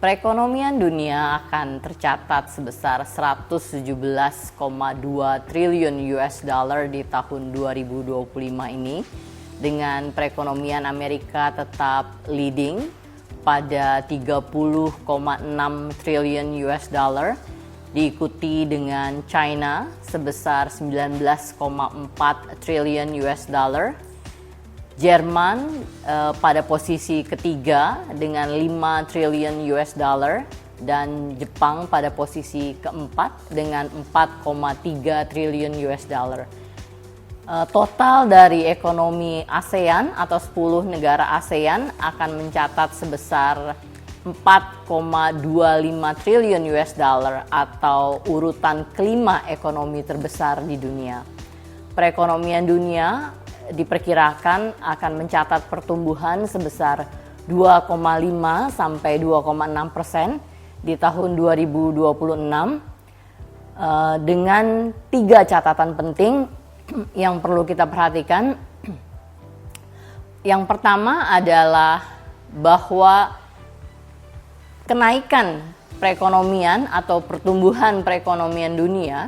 Perekonomian dunia akan tercatat sebesar 117,2 triliun US dollar di tahun 2025 ini, dengan perekonomian Amerika tetap leading pada 30,6 triliun US dollar, diikuti dengan China sebesar 19,4 triliun US dollar, Jerman pada posisi ketiga dengan 5 triliun US dollar, dan Jepang pada posisi keempat dengan 4,3 triliun US dollar. Total dari ekonomi ASEAN atau 10 negara ASEAN akan mencatat sebesar 4,25 triliun US dollar atau urutan kelima ekonomi terbesar di dunia. Perekonomian dunia diperkirakan akan mencatat pertumbuhan sebesar 2,5 sampai 2,6% di tahun 2026 dengan 3 catatan penting yang perlu kita perhatikan. Yang pertama adalah bahwa kenaikan perekonomian atau pertumbuhan perekonomian dunia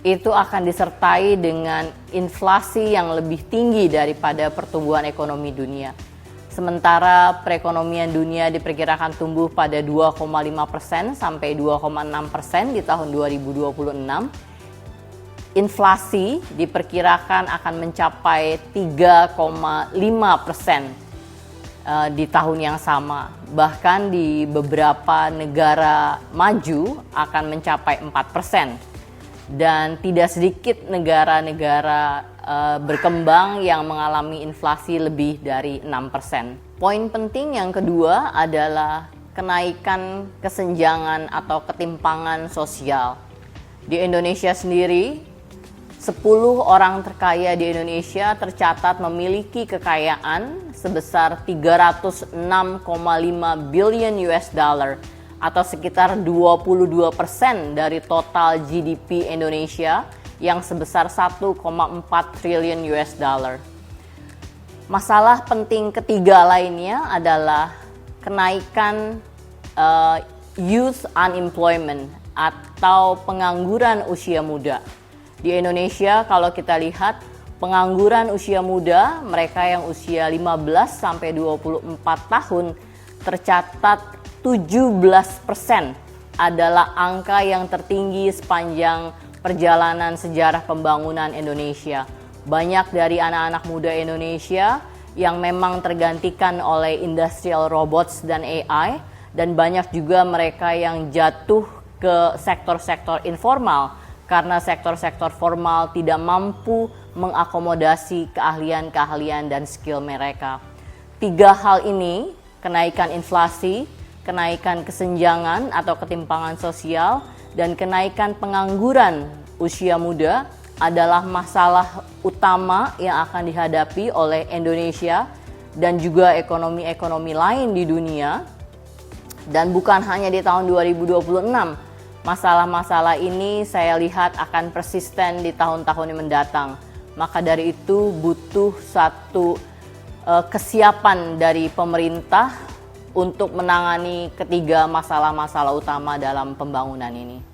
itu akan disertai dengan inflasi yang lebih tinggi daripada pertumbuhan ekonomi dunia. Sementara perekonomian dunia diperkirakan tumbuh pada 2,5% sampai 2,6% di tahun 2026. Inflasi diperkirakan akan mencapai 3,5% di tahun yang sama. Bahkan di beberapa negara maju akan mencapai 4%. Dan tidak sedikit negara-negara berkembang yang mengalami inflasi lebih dari 6%. Poin penting yang kedua adalah kenaikan kesenjangan atau ketimpangan sosial. Di Indonesia sendiri, 10 orang terkaya di Indonesia tercatat memiliki kekayaan sebesar 306,5 billion US dollar atau sekitar 22% dari total GDP Indonesia yang sebesar 1,4 triliun US dollar. Masalah penting ketiga lainnya adalah kenaikan youth unemployment atau pengangguran usia muda. Di Indonesia kalau kita lihat pengangguran usia muda, mereka yang usia 15 sampai 24 tahun tercatat 17% adalah angka yang tertinggi sepanjang perjalanan sejarah pembangunan Indonesia. Banyak dari anak-anak muda Indonesia yang memang tergantikan oleh industrial robots dan AI, dan banyak juga mereka yang jatuh ke sektor-sektor informal karena sektor-sektor formal tidak mampu mengakomodasi keahlian-keahlian dan skill mereka. 3 hal ini, kenaikan inflasi, kenaikan kesenjangan atau ketimpangan sosial, dan kenaikan pengangguran usia muda adalah masalah utama yang akan dihadapi oleh Indonesia dan juga ekonomi-ekonomi lain di dunia. Dan bukan hanya di tahun 2026, masalah-masalah ini saya lihat akan persisten di tahun-tahun yang mendatang. Maka dari itu butuh satu kesiapan dari pemerintah untuk menangani ketiga masalah-masalah utama dalam pembangunan ini.